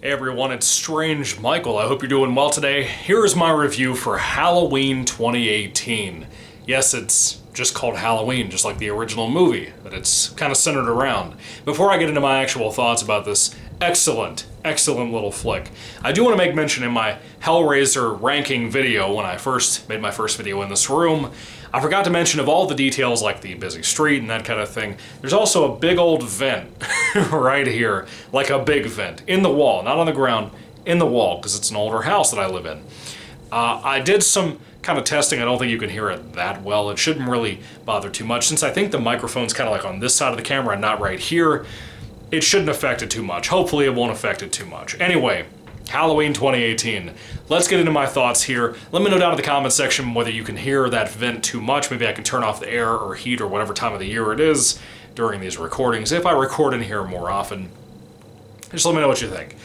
Hey everyone, it's Strange Michael. I hope you're doing well today. Here is my review for Halloween 2018. Yes, it's just called Halloween, just like the original movie, but it's kind of centered around. Before I get into my actual thoughts about this excellent little flick, I do want to make mention in my Hellraiser ranking video when I first made my first video in this room, I forgot to mention of all the details like the busy street and that kind of thing, there's also a big old vent right here, like a big vent, in the wall, not on the ground, in the wall, because it's an older house that I live in. I did some kind of testing. I don't think you can hear it that well. It shouldn't really bother too much, since I think the microphone's kind of like on this side of the camera and not right here. It shouldn't affect it too much. Hopefully it won't affect it too much. Anyway, Halloween 2018. Let's get into my thoughts here. Let me know down in the comment section whether you can hear that vent too much. Maybe I can turn off the air or heat or whatever time of the year it is during these recordings. If I record in here more often, just let me know what you think.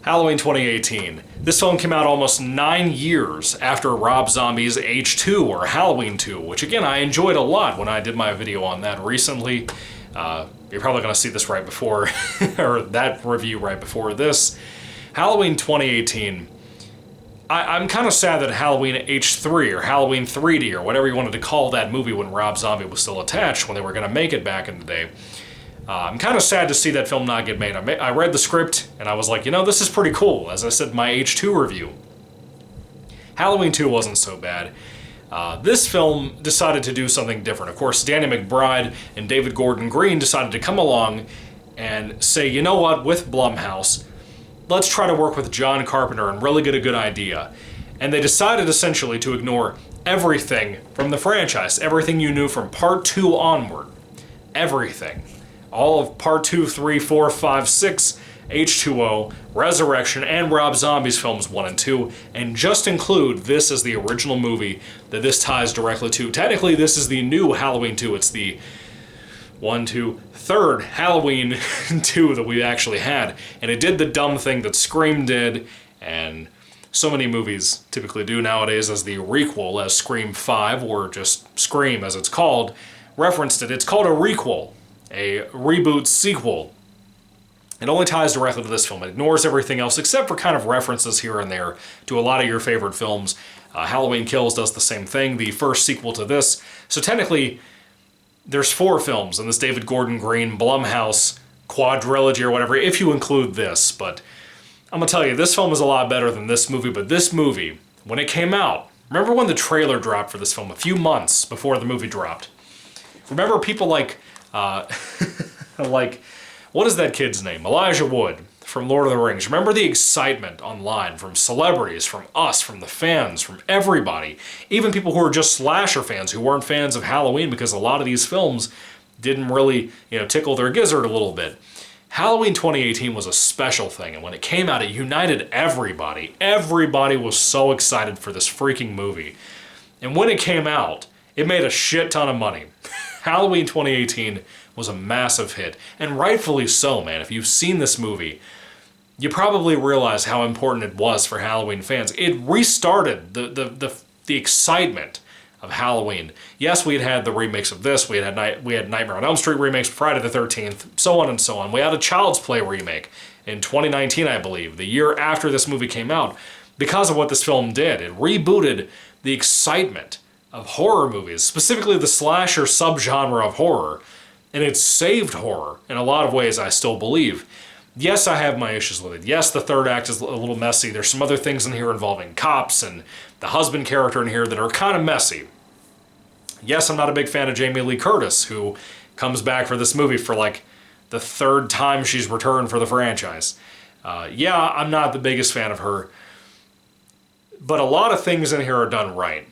Halloween 2018. This film came out almost 9 years after Rob Zombie's H2 or Halloween 2, which again I enjoyed a lot when I did my video on that recently. You're probably going to see this right before, or that review right before this. Halloween 2018, I'm kind of sad that Halloween H3 or Halloween 3D or whatever you wanted to call that movie when Rob Zombie was still attached, when they were going to make it back in the day. I'm kind of sad to see that film not get made. I read the script and I was like, you know, this is pretty cool, as I said in my H2 review. Halloween 2 wasn't so bad. This film decided to do something different. Of course, Danny McBride and David Gordon Green decided to come along and say, you know what, with Blumhouse, let's try to work with John Carpenter and really get a good idea. And they decided essentially to ignore everything from the franchise, everything you knew from Part 2 onward. Everything. All of Part 2, 3, 4, 5, 6, H2O, Resurrection, and Rob Zombie's films 1 and 2, and just include this as the original movie that this ties directly to. Technically, this is the new Halloween 2. It's the third Halloween 2 that we actually had. And it did the dumb thing that Scream did, and so many movies typically do nowadays as the requel, as Scream 5, or just Scream as it's called, referenced it. It's called a requel, a reboot sequel. It only ties directly to this film. It ignores everything else except for kind of references here and there to a lot of your favorite films. Halloween Kills does the same thing, the first sequel to this. So technically, there's 4 films in this David Gordon Green Blumhouse quadrilogy or whatever, if you include this. But I'm gonna tell you, this film is a lot better than this movie. But this movie, when it came out, remember when the trailer dropped for this film a few months before the movie dropped? Remember people like, like, what is that kid's name? Elijah Wood from Lord of the Rings. Remember the excitement online from celebrities, from us, from the fans, from everybody. Even people who are just slasher fans, who weren't fans of Halloween, because a lot of these films didn't really, tickle their gizzard a little bit. Halloween 2018 was a special thing, and when it came out, it united everybody. Everybody was so excited for this freaking movie. And when it came out, it made a shit ton of money. Halloween 2018 was a massive hit, and rightfully so, man. If you've seen this movie, you probably realize how important it was for Halloween fans. It restarted the excitement of Halloween. Yes, we had the remakes of this. We had Nightmare on Elm Street remakes, Friday the 13th, so on and so on. We had a Child's Play remake in 2019, I believe, the year after this movie came out, because of what this film did. It rebooted the excitement of horror movies, specifically the slasher subgenre of horror, and it saved horror in a lot of ways, I still believe. Yes, I have my issues with it. Yes, the third act is a little messy. There's some other things in here involving cops and the husband character in here that are kind of messy. Yes, I'm not a big fan of Jamie Lee Curtis, who comes back for this movie for like the 3rd time she's returned for the franchise. Yeah, I'm not the biggest fan of her, but a lot of things in here are done right.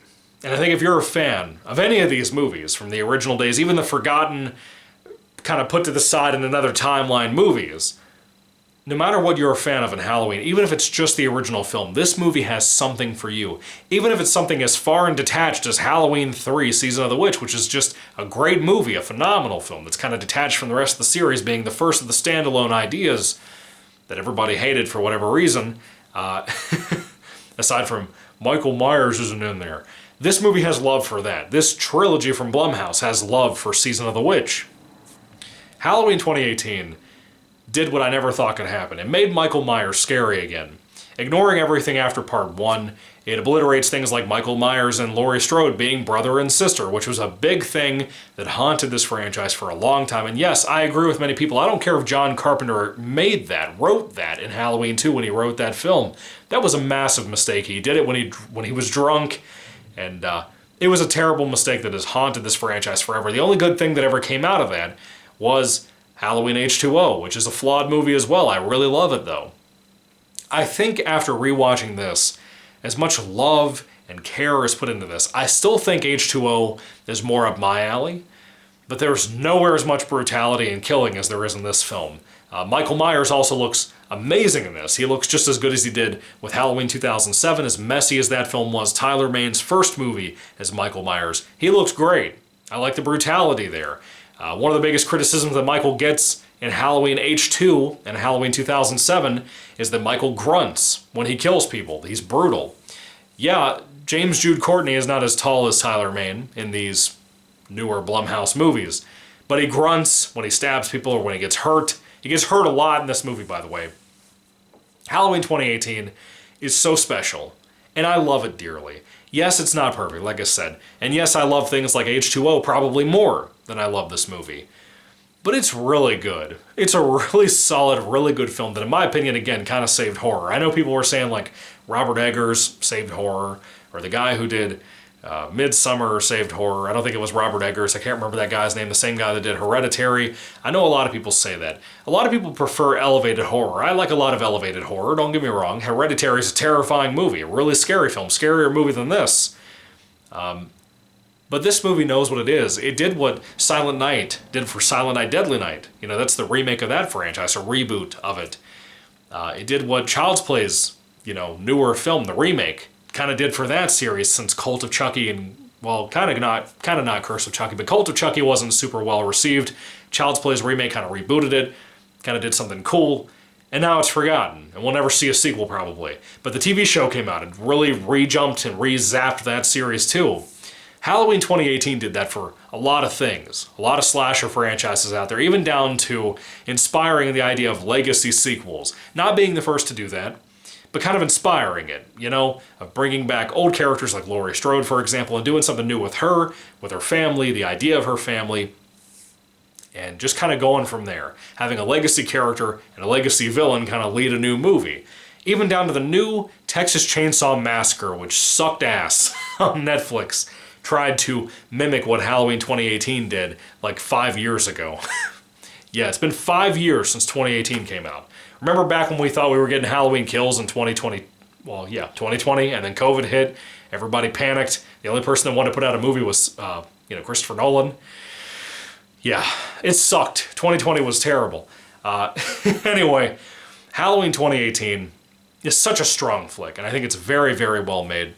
And I think if you're a fan of any of these movies from the original days, even the forgotten, kind of put to the side in another timeline movies, no matter what you're a fan of in Halloween, even if it's just the original film, this movie has something for you. Even if it's something as far and detached as Halloween 3, Season of the Witch, which is just a great movie, a phenomenal film that's kind of detached from the rest of the series, being the first of the standalone ideas that everybody hated for whatever reason, aside from Michael Myers isn't in there. This movie has love for that. This trilogy from Blumhouse has love for Season of the Witch. Halloween 2018 did what I never thought could happen. It made Michael Myers scary again. Ignoring everything after part 1, it obliterates things like Michael Myers and Laurie Strode being brother and sister, which was a big thing that haunted this franchise for a long time. And yes, I agree with many people. I don't care if John Carpenter wrote that in Halloween 2 when he wrote that film. That was a massive mistake. He did it when he was drunk, and it was a terrible mistake that has haunted this franchise forever. The only good thing that ever came out of that was Halloween H2O, which is a flawed movie as well. I really love it, though. I think after rewatching this, as much love and care is put into this, I still think H2O is more up my alley, but there's nowhere as much brutality and killing as there is in this film. Michael Myers also looks amazing in this. He looks just as good as he did with Halloween 2007, as messy as that film was. Tyler Mane's first movie as Michael Myers. He looks great. I like the brutality there. One of the biggest criticisms that Michael gets in Halloween H2 and Halloween 2007 is that Michael grunts when he kills people. He's brutal. Yeah, James Jude Courtney is not as tall as Tyler Mane in these newer Blumhouse movies, but he grunts when he stabs people or when he gets hurt. He gets hurt a lot in this movie, by the way. Halloween 2018 is so special, and I love it dearly. Yes, it's not perfect, like I said, and yes, I love things like H2O probably more than I love this movie. But it's really good. It's a really solid, really good film that, in my opinion, again, kind of saved horror. I know people were saying, like, Robert Eggers saved horror, or the guy who did Midsummer saved horror. I don't think it was Robert Eggers. I can't remember that guy's name, the same guy that did Hereditary. I know a lot of people say that. A lot of people prefer elevated horror. I like a lot of elevated horror, don't get me wrong. Hereditary is a terrifying movie, a really scary film, scarier movie than this. But this movie knows what it is. It did what Silent Night did for Silent Night, Deadly Night. You know, that's the remake of that franchise, a reboot of it. It did what Child's Play's, newer film, the remake, kind of did for that series, since Cult of Chucky and, well, kind of not Curse of Chucky, but Cult of Chucky wasn't super well received. Child's Play's remake kind of rebooted it, kind of did something cool, and now it's forgotten, and we'll never see a sequel probably. But the TV show came out and really re-jumped and re-zapped that series too. Halloween 2018 did that for a lot of things, a lot of slasher franchises out there, even down to inspiring the idea of legacy sequels. Not being the first to do that, but kind of inspiring it, of bringing back old characters like Laurie Strode, for example, and doing something new with her family, the idea of her family, and just kind of going from there. Having a legacy character and a legacy villain kind of lead a new movie. Even down to the new Texas Chainsaw Massacre, which sucked ass on Netflix, tried to mimic what Halloween 2018 did like 5 years ago. Yeah, it's been 5 years since 2018 came out. Remember back when we thought we were getting Halloween Kills in 2020? Well, yeah, 2020, and then COVID hit. Everybody panicked. The only person that wanted to put out a movie was, Christopher Nolan. Yeah, it sucked. 2020 was terrible. Anyway, Halloween 2018 is such a strong flick, and I think it's very, very well made.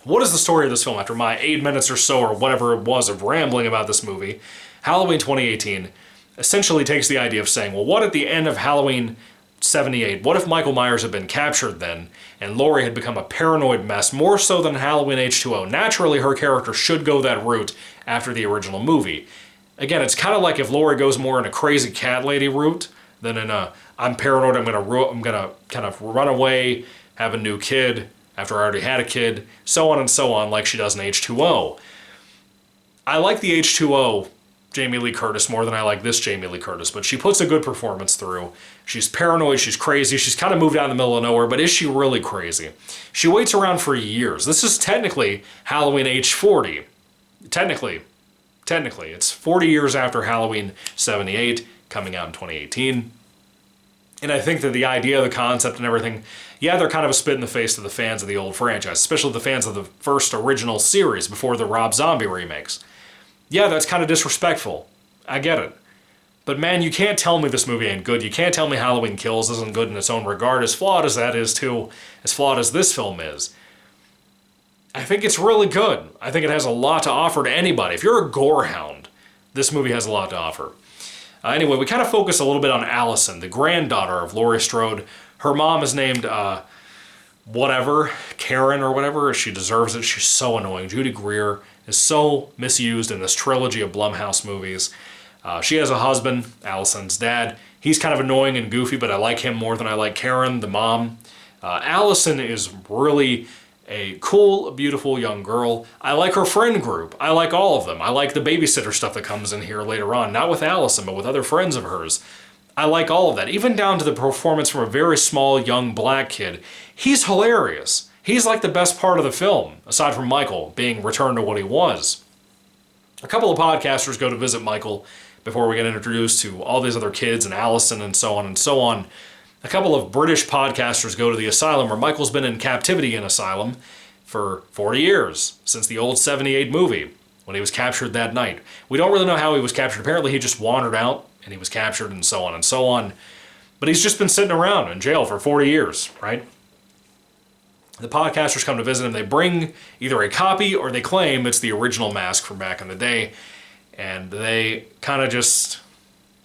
What is the story of this film after my 8 minutes or so, or whatever it was, of rambling about this movie? Halloween 2018 essentially takes the idea of saying, well, what at the end of Halloween 78, what if Michael Myers had been captured then, and Laurie had become a paranoid mess, more so than Halloween H2O? Naturally, her character should go that route after the original movie. Again, it's kind of like if Laurie goes more in a crazy cat lady route than in a, I'm paranoid, I'm gonna kind of run away, have a new kid, after I already had a kid, so on and so on, like she does in H2O. I like the H2O Jamie Lee Curtis more than I like this Jamie Lee Curtis, but she puts a good performance through. She's paranoid, she's crazy, she's kind of moved out in the middle of nowhere, but is she really crazy? She waits around for years. This is technically Halloween H40. Technically, it's 40 years after Halloween 78, coming out in 2018. And I think that the idea, the concept, and everything, yeah, they're kind of a spit in the face to the fans of the old franchise, especially the fans of the first original series before the Rob Zombie remakes. Yeah, that's kind of disrespectful. I get it. But man, you can't tell me this movie ain't good. You can't tell me Halloween Kills isn't good in its own regard, as flawed as that is too, as flawed as this film is. I think it's really good. I think it has a lot to offer to anybody. If you're a gore hound, this movie has a lot to offer. Anyway, we kind of focus a little bit on Allison, the granddaughter of Laurie Strode. Her mom is named, Karen or whatever. She deserves it. She's so annoying. Judy Greer is so misused in this trilogy of Blumhouse movies. She has a husband, Allison's dad. He's kind of annoying and goofy, but I like him more than I like Karen, the mom. Allison is really a cool, beautiful young girl. I like her friend group. I like all of them. I like the babysitter stuff that comes in here later on, not with Allison, but with other friends of hers. I like all of that, even down to the performance from a very small, young black kid. He's hilarious. He's like the best part of the film, aside from Michael being returned to what he was. A couple of podcasters go to visit Michael before we get introduced to all these other kids and Allison and so on and so on. A couple of British podcasters go to the asylum where Michael's been in captivity in asylum for 40 years, since the old 78 movie, when he was captured that night. We don't really know how he was captured. Apparently he just wandered out and he was captured and so on and so on. But he's just been sitting around in jail for 40 years, right? The podcasters come to visit him. They bring either a copy or they claim it's the original mask from back in the day. And they kind of just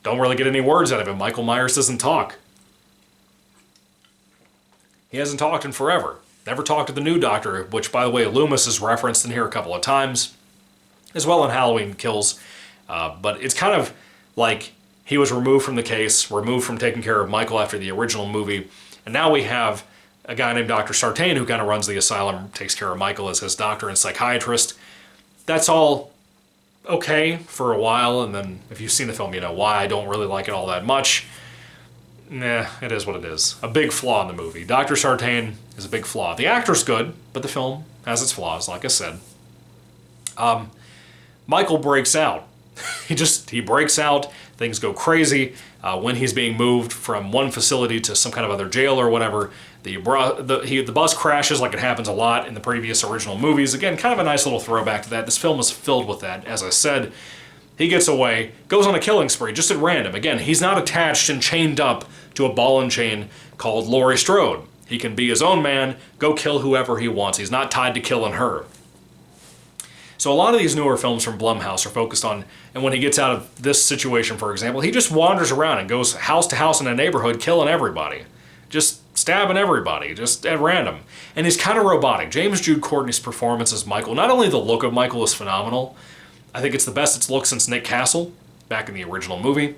don't really get any words out of him. Michael Myers doesn't talk. He hasn't talked in forever. Never talked to the new doctor, which, by the way, Loomis is referenced in here a couple of times, as well in Halloween Kills. But it's kind of like he was removed from the case, removed from taking care of Michael after the original movie. And now we have a guy named Dr. Sartain who kind of runs the asylum, takes care of Michael as his doctor and psychiatrist. That's all okay for a while, and then if you've seen the film, you know why I don't really like it all that much. Nah, it is what it is. A big flaw in the movie. Dr. Sartain is a big flaw. The actor's good, but the film has its flaws, like I said. Michael breaks out. He breaks out. Things go crazy. When he's being moved from one facility to some kind of other jail or whatever, the bus crashes like it happens a lot in the previous original movies. Again, kind of a nice little throwback to that. This film is filled with that, as I said. He gets away, goes on a killing spree, just at random. Again, he's not attached and chained up to a ball and chain called Laurie Strode. He can be his own man, go kill whoever he wants. He's not tied to killing her. So a lot of these newer films from Blumhouse are focused on, and when he gets out of this situation, for example, he just wanders around and goes house to house in a neighborhood killing everybody. Just stabbing everybody, just at random. And he's kind of robotic. James Jude Courtney's performance as Michael, not only the look of Michael is phenomenal, I think it's the best it's looked since Nick Castle, back in the original movie.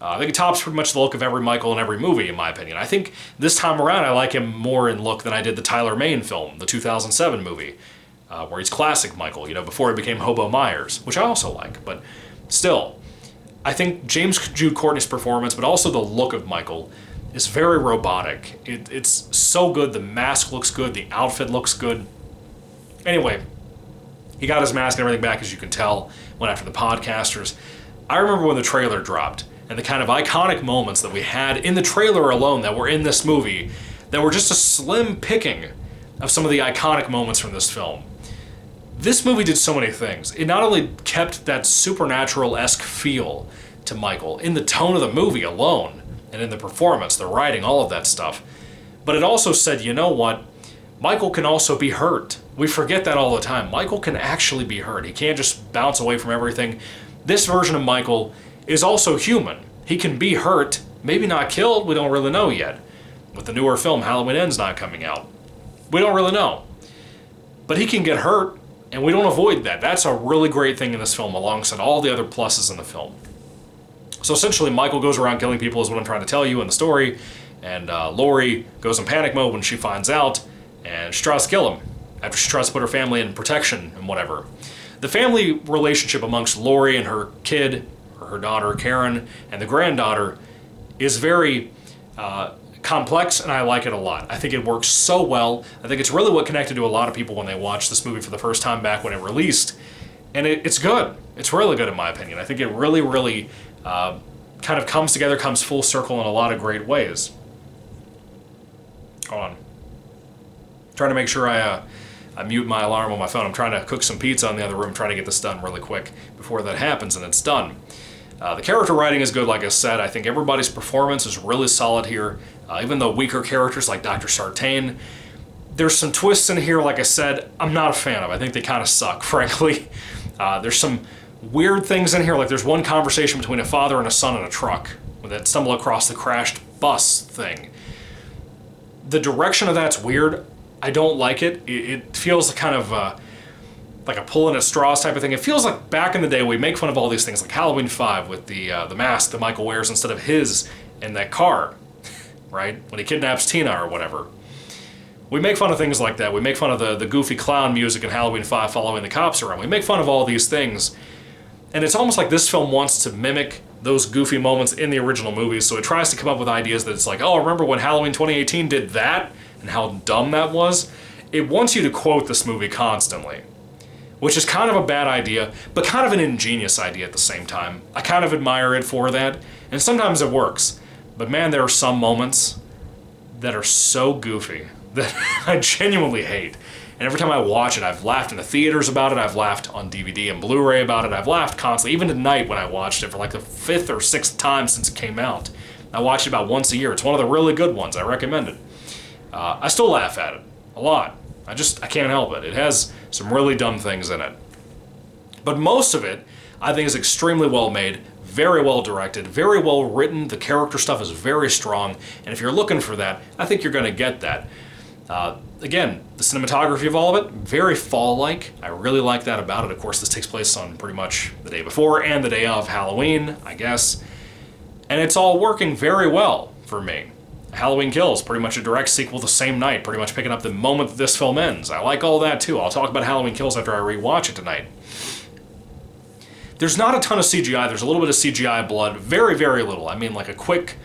I think it tops pretty much the look of every Michael in every movie, in my opinion. I think this time around I like him more in look than I did the Tyler Mane film, the 2007 movie, where he's classic Michael, before he became Hobo Myers, which I also like. But still, I think James Jude Courtney's performance, but also the look of Michael, is very robotic. It's so good. The mask looks good. The outfit looks good. Anyway, he got his mask and everything back, as you can tell, went after the podcasters. I remember when the trailer dropped, and the kind of iconic moments that we had in the trailer alone that were in this movie, that were just a slim picking of some of the iconic moments from this film. This movie did so many things. It not only kept that supernatural-esque feel to Michael in the tone of the movie alone, and in the performance, the writing, all of that stuff, but it also said, you know what? Michael can also be hurt. We forget that all the time. Michael can actually be hurt. He can't just bounce away from everything. This version of Michael is also human. He can be hurt, maybe not killed, we don't really know yet. With the newer film, Halloween Ends, not coming out. We don't really know. But he can get hurt, and we don't avoid that. That's a really great thing in this film, alongside all the other pluses in the film. So essentially, Michael goes around killing people, is what I'm trying to tell you in the story, and Laurie goes in panic mode when she finds out, and she tries to kill him after she tries to put her family in protection and whatever. The family relationship amongst Laurie and her kid, or her daughter Karen, and the granddaughter is very complex, and I like it a lot. I think it works so well. I think it's really what connected to a lot of people when they watched this movie for the first time back when it released. And it's good. It's really good in my opinion. I think it really, really kind of comes together, comes full circle in a lot of great ways. Hold on. Trying to make sure I mute my alarm on my phone. I'm trying to cook some pizza in the other room, trying to get this done really quick before that happens, and it's done. The character writing is good, like I said. I think everybody's performance is really solid here. Even though weaker characters like Dr. Sartain, there's some twists in here, like I said, I'm not a fan of. I think they kind of suck, frankly. There's some weird things in here, like there's one conversation between a father and a son in a truck that stumble across the crashed bus thing. The direction of that's weird. I don't like it. It feels kind of like a pulling at straws type of thing. It feels like back in the day we make fun of all these things, like Halloween 5 with the mask that Michael wears instead of his in that car, right? When he kidnaps Tina or whatever. We make fun of things like that. We make fun of the goofy clown music in Halloween 5 following the cops around. We make fun of all these things. And it's almost like this film wants to mimic those goofy moments in the original movies, so it tries to come up with ideas that it's like, oh, remember when Halloween 2018 did that? And how dumb that was? It wants you to quote this movie constantly, which is kind of a bad idea, but kind of an ingenious idea at the same time. I kind of admire it for that, and sometimes it works. But man, there are some moments that are so goofy that I genuinely hate. And every time I watch it, I've laughed in the theaters about it, I've laughed on DVD and Blu-ray about it, I've laughed constantly, even tonight when I watched it for like the 5th or 6th time since it came out. I watch it about once a year. It's one of the really good ones. I recommend it. I still laugh at it a lot. I can't help it. It has some really dumb things in it. But most of it, I think, is extremely well made, very well directed, very well written. The character stuff is very strong, and if you're looking for that, I think you're going to get that. Again, the cinematography of all of it, very fall-like. I really like that about it. Of course, this takes place on pretty much the day before and the day of Halloween, I guess. And it's all working very well for me. Halloween Kills, pretty much a direct sequel the same night, pretty much picking up the moment that this film ends. I like all that too. I'll talk about Halloween Kills after I rewatch it tonight. There's not a ton of CGI. There's a little bit of CGI blood. Very, very little. I mean, like a quick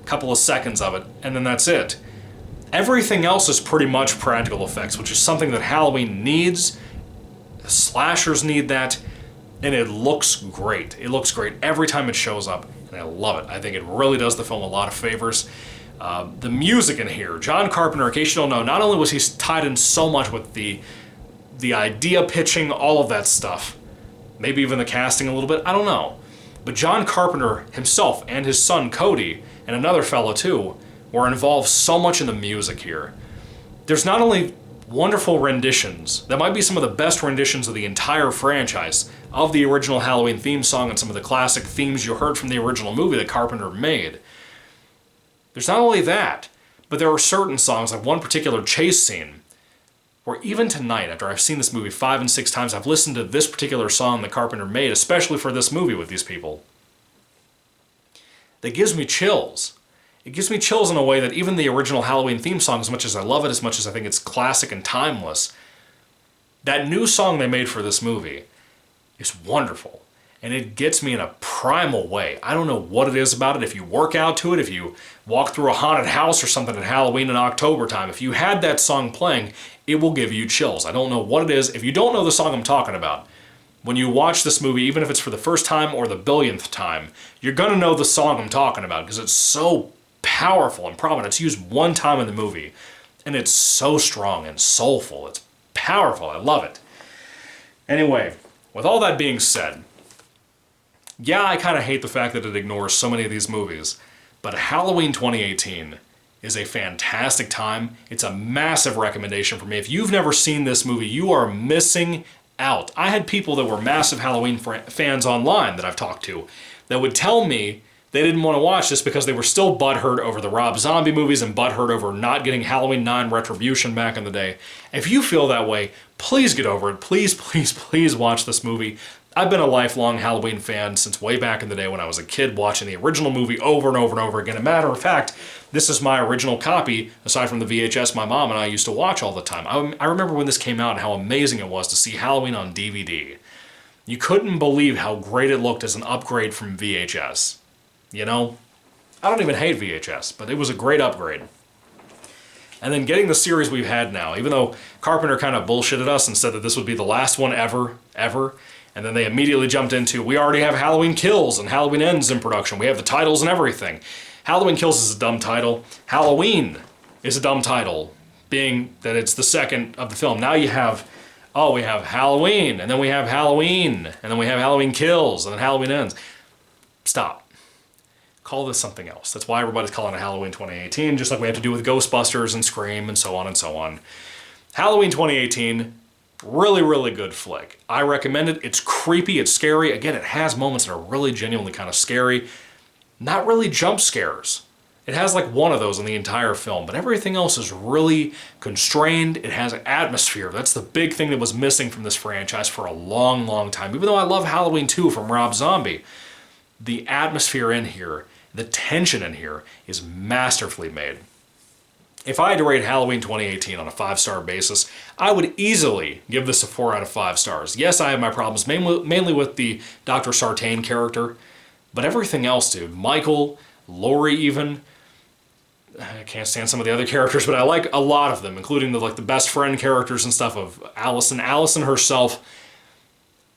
couple of seconds of it, and then that's it. Everything else is pretty much practical effects, which is something that Halloween needs. The slashers need that, and it looks great. It looks great every time it shows up, and I love it. I think it really does the film a lot of favors. The music in here, John Carpenter, in case you don't know, not only was he tied in so much with the idea pitching, all of that stuff, maybe even the casting a little bit, I don't know. But John Carpenter himself and his son Cody, and another fellow too, were involved so much in the music here. There's not only wonderful renditions, that might be some of the best renditions of the entire franchise, of the original Halloween theme song and some of the classic themes you heard from the original movie that Carpenter made. There's not only that, but there are certain songs, like one particular chase scene, where even tonight, after I've seen this movie 5 and 6 times, I've listened to this particular song that Carpenter made, especially for this movie with these people, that gives me chills. It gives me chills in a way that even the original Halloween theme song, as much as I love it, as much as I think it's classic and timeless, that new song they made for this movie is wonderful. And it gets me in a primal way. I don't know what it is about it. If you work out to it, if you walk through a haunted house or something at Halloween in October time, if you had that song playing, it will give you chills. I don't know what it is. If you don't know the song I'm talking about, when you watch this movie, even if it's for the first time or the billionth time, you're gonna know the song I'm talking about because it's so powerful and prominent. It's used one time in the movie, and it's so strong and soulful. It's powerful. I love it. Anyway, with all that being said, yeah, I kind of hate the fact that it ignores so many of these movies, but Halloween 2018 is a fantastic time. It's a massive recommendation for me. If you've never seen this movie, you are missing out. I had people that were massive Halloween fans online that I've talked to that would tell me they didn't want to watch this because they were still butthurt over the Rob Zombie movies and butthurt over not getting Halloween 9 Retribution back in the day. If you feel that way, please get over it. Please, please, please watch this movie. I've been a lifelong Halloween fan since way back in the day when I was a kid watching the original movie over and over and over again. As a matter of fact, this is my original copy, aside from the VHS my mom and I used to watch all the time. I remember when this came out and how amazing it was to see Halloween on DVD. You couldn't believe how great it looked as an upgrade from VHS. You know, I don't even hate VHS, but it was a great upgrade. And then getting the series we've had now, even though Carpenter kind of bullshitted us and said that this would be the last one ever, and then they immediately jumped into, we already have Halloween Kills and Halloween Ends in production. We have the titles and everything. Halloween Kills is a dumb title. Halloween is a dumb title, being that it's the second of the film. Now you have, oh, we have Halloween, and then we have Halloween, and then we have Halloween Kills, and then Halloween Ends. Stop. Call this something else. That's why everybody's calling it Halloween 2018, just like we have to do with Ghostbusters and Scream and so on and so on. Halloween 2018, really, really good flick. I recommend it. It's creepy, it's scary. Again, it has moments that are really genuinely kind of scary. Not really jump scares. It has like one of those in the entire film, but everything else is really constrained. It has atmosphere. That's the big thing that was missing from this franchise for a long, long time. Even though I love Halloween 2 from Rob Zombie, the atmosphere in here, the tension in here is masterfully made. If I had to rate Halloween 2018 on a 5-star basis, I would easily give this a 4 out of 5 stars. Yes, I have my problems, mainly with the Dr. Sartain character, but everything else, dude. Michael, Laurie even, I can't stand some of the other characters, but I like a lot of them, including the best friend characters and stuff of Allison. Allison herself,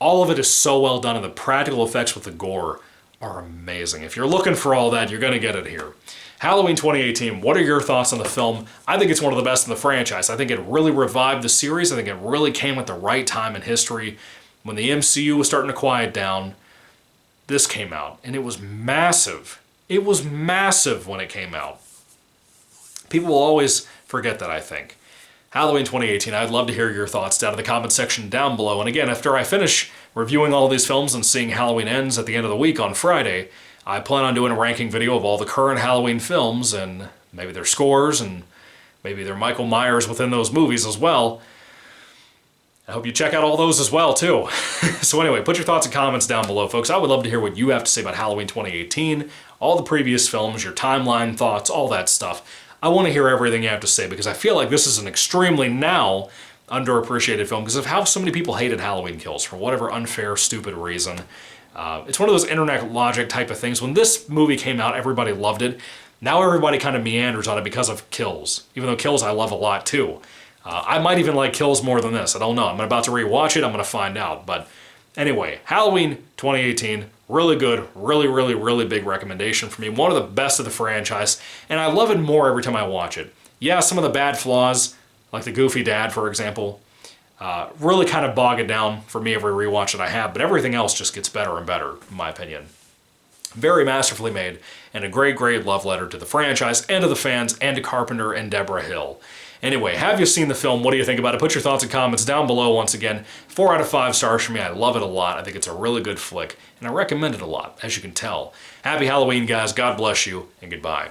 all of it is so well done, and the practical effects with the gore are amazing. If you're looking for all that, you're going to get it here. Halloween 2018, what are your thoughts on the film? I think it's one of the best in the franchise. I think it really revived the series. I think it really came at the right time in history. When the MCU was starting to quiet down, this came out, and it was massive. It was massive when it came out. People will always forget that, I think. Halloween 2018, I'd love to hear your thoughts down in the comment section down below. And again, after I finish reviewing all these films and seeing Halloween Ends at the end of the week on Friday, I plan on doing a ranking video of all the current Halloween films and maybe their scores and maybe their Michael Myers within those movies as well. I hope you check out all those as well, too. So anyway, put your thoughts and comments down below, folks. I would love to hear what you have to say about Halloween 2018, all the previous films, your timeline thoughts, all that stuff. I want to hear everything you have to say because I feel like this is an extremely now underappreciated film because of how so many people hated Halloween Kills for whatever unfair, stupid reason. It's one of those internet logic type of things. When this movie came out, everybody loved it. Now everybody kind of meanders on it because of Kills, even though Kills I love a lot too. I might even like Kills more than this. I don't know. I'm about to rewatch it. I'm going to find out. But anyway, Halloween 2018, really good, really, really, really big recommendation for me. One of the best of the franchise, and I love it more every time I watch it. Yeah, some of the bad flaws, like the goofy dad, for example, really kind of bog it down for me every rewatch that I have, but everything else just gets better and better, in my opinion. Very masterfully made, and a great, great love letter to the franchise, and to the fans, and to Carpenter and Deborah Hill. Anyway, have you seen the film? What do you think about it? Put your thoughts and comments down below once again. 4 out of 5 stars for me. I love it a lot. I think it's a really good flick, and I recommend it a lot, as you can tell. Happy Halloween, guys. God bless you, and goodbye.